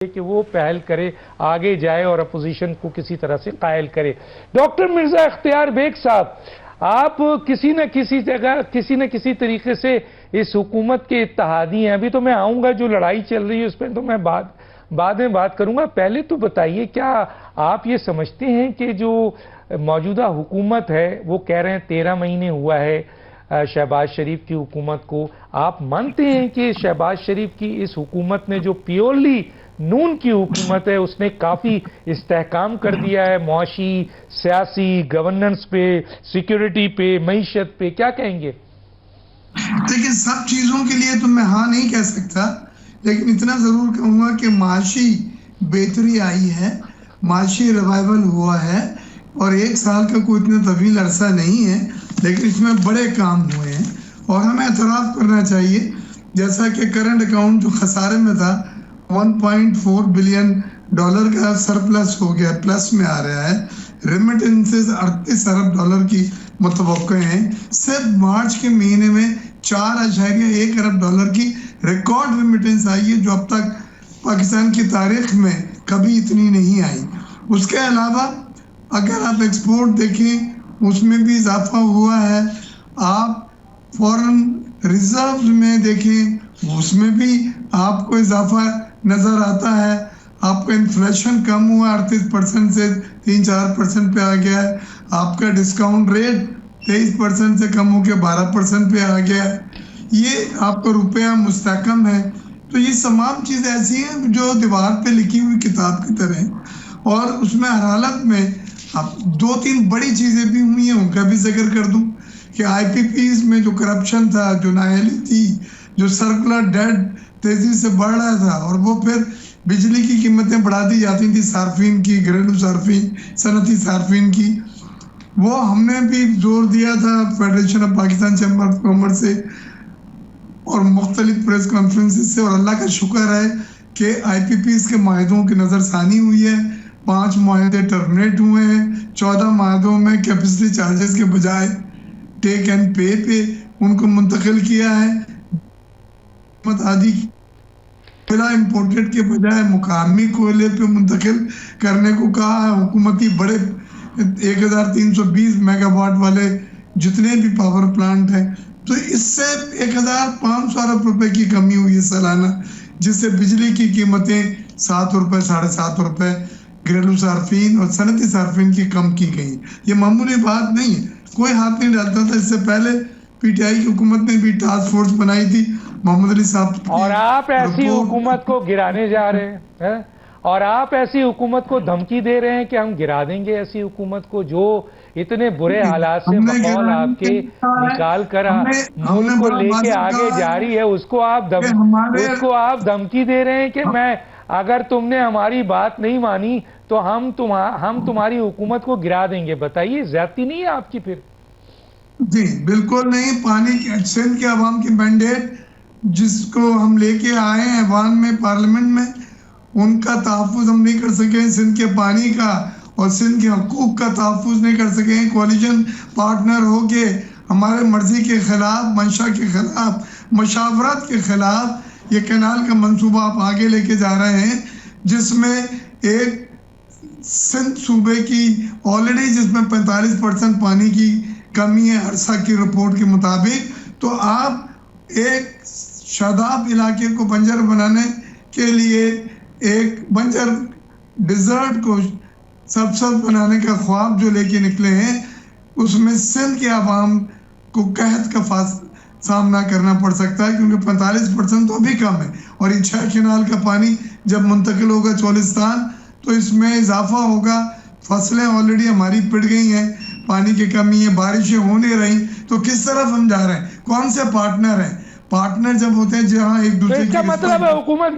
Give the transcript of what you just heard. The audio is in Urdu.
کہ وہ پہل کرے، آگے جائے اور اپوزیشن کو کسی طرح سے قائل کرے۔ ڈاکٹر مرزا اختیار بیگ صاحب، آپ کسی نہ کسی جگہ کسی نہ کسی طریقے سے اس حکومت کے اتحادی ہیں۔ ابھی تو میں آؤں گا، جو لڑائی چل رہی ہے اس پہ تو میں بعد میں بات کروں گا۔ پہلے تو بتائیے، کیا آپ یہ سمجھتے ہیں کہ جو موجودہ حکومت ہے وہ کہہ رہے ہیں 13 مہینے ہوا ہے شہباز شریف کی حکومت کو، آپ مانتے ہیں کہ شہباز شریف کی اس حکومت نے جو پیورلی نون کی حکومت ہے اس نے کافی استحکام کر دیا ہے معاشی، سیاسی، گورننس پہ، سیکیورٹی پہ، معیشت پہ، کیا کہیں گے؟ لیکن سب چیزوں کے لیے تو میں ہاں نہیں کہہ سکتا، لیکن اتنا ضرور کہوں گا کہ معاشی بہتری آئی ہے، معاشی ریوائول ہوا ہے، اور 1 سال کا کوئی اتنا طویل عرصہ نہیں ہے، لیکن اس میں بڑے کام ہوئے ہیں اور ہمیں اعتراف کرنا چاہیے۔ جیسا کہ کرنٹ اکاؤنٹ جو خسارے میں تھا 1.4 بلین ڈالر کا سرپلس ہو گیا، پلس میں آ رہا ہے۔ ریمیٹنسز 38 ارب ڈالر کی متوقع ہیں۔ صرف مارچ کے مہینے میں 4.1 ارب ڈالر کی ریکارڈ ریمیٹنس آئی ہے، جو اب تک پاکستان کی تاریخ میں کبھی اتنی نہیں آئی۔ اس کے علاوہ اگر آپ ایکسپورٹ دیکھیں اس میں بھی اضافہ ہوا ہے، آپ فورن ریزرو میں دیکھیں اس میں بھی آپ کو اضافہ نظر آتا ہے۔ آپ کا انفلیشن کم ہوا 38% سے 3-4% پہ آ گیا ہے۔ آپ کا ڈسکاؤنٹ ریٹ 23% سے کم ہو کے 12% پہ آ گیا ہے۔ یہ آپ کا روپیہ مستحکم ہے۔ تو یہ تمام چیزیں ایسی ہیں جو دیوار پہ لکھی ہوئی کتاب کی طرح ہیں، اور اس میں ہر حالت میں اب 2-3 بڑی چیزیں بھی ہوئی ہیں، ان کا بھی ذکر کر دوں کہ آئی پی پیز میں جو کرپشن تھا، جو نااہلی تھی، جو سرکولر ڈیٹ تیزی سے بڑھ رہا تھا، اور وہ پھر بجلی کی قیمتیں بڑھا دی جاتی تھی صارفین کی، گھریلو صارفین، صنعتی صارفین کی، وہ ہم نے بھی زور دیا تھا federation of Pakistan chamber of commerce سے اور مختلف پریس کانفرنسز سے، اور اللہ کا شکر ہے کہ آئی پی پیز کے معاہدوں کی نظر ثانی ہوئی ہے۔ 5 معاہدے ٹرمینیٹ ہوئے ہیں، 14 معاہدوں میں کیپیسٹی چارجز کے بجائے ٹیک اینڈ پے پہ ان کو منتقل کیا ہے۔ آدھی کوئلہ امپورٹڈ کے بجائے مقامی کوئلے پہ منتقل کرنے کو کہا ہے۔ حکومتی بڑے 1320 میگا واٹ والے جتنے بھی پاور پلانٹ ہیں، تو اس سے 1500 ارب روپے کی کمی ہوئی ہے سالانہ، جس سے بجلی کی قیمتیں 7 روپے 7.5 روپے گھریلو صارفین اور صنعتی صارفین کی کم کی گئی۔ یہ معمولی بات نہیں ہے، کوئی ہاتھ نہیں ڈالتا تھا۔ اس سے پہلے پی ٹی آئی کی حکومت نے بھی ٹاسک فورس بنائی تھی، محمد علی صاحب، اور آپ ایسی حکومت کو گرانے جا رہے ہیں، اور آپ ایسی حکومت کو دھمکی دے رہے ہیں کہ ہم گرا دیں گے ایسی حکومت کو جو اتنے برے حالات سے بقول آپ کے نکال کر ملک کو لے کے آگے جا رہی ہے، اس کو آپ دھمکی دے رہے ہیں کہ اگر تم نے ہماری بات نہیں مانی تو ہم تمہاری حکومت کو گرا دیں گے۔ بتائیے، زیادتی نہیں ہے آپ کی پھر؟ جی بالکل نہیں۔ پانی کی سندھ کے عوام کی مینڈیٹ جس کو ہم لے کے آئے ہیں ایوان میں، پارلیمنٹ میں، ان کا تحفظ ہم نہیں کر سکے، سندھ کے پانی کا اور سندھ کے حقوق کا تحفظ نہیں کر سکے۔ کولیشن پارٹنر ہو کے ہمارے مرضی کے خلاف، منشا کے خلاف، مشاورت کے خلاف یہ کینال کا منصوبہ آپ آگے لے کے جا رہے ہیں، جس میں ایک سندھ صوبے کی آلریڈی جس میں 45% پانی کی کمی ہے عرصہ کی رپورٹ کے مطابق، تو آپ ایک شاداب علاقے کو بنجر بنانے کے لیے، ایک بنجر ڈیزرٹ کو سرسبز بنانے کا خواب جو لے کے نکلے ہیں، اس میں سندھ کے عوام کو قحط کا سامنا کرنا پڑ سکتا ہے، کیونکہ 45% تو ابھی کم ہے، اور یہ 6 کینال کا پانی جب منتقل ہوگا چولستان تو اس میں اضافہ ہوگا۔ فصلیں آلریڈی ہماری پڑ گئی ہیں، پانی کی کمی ہے، بارشیں ہو نہیں رہی، تو کس طرف ہم جا رہے ہیں؟ کون سے پارٹنر ہیں؟ پارٹنر جب ہوتے ہیں جہاں ایک دوسرے اس کا مطلب ہے حکومت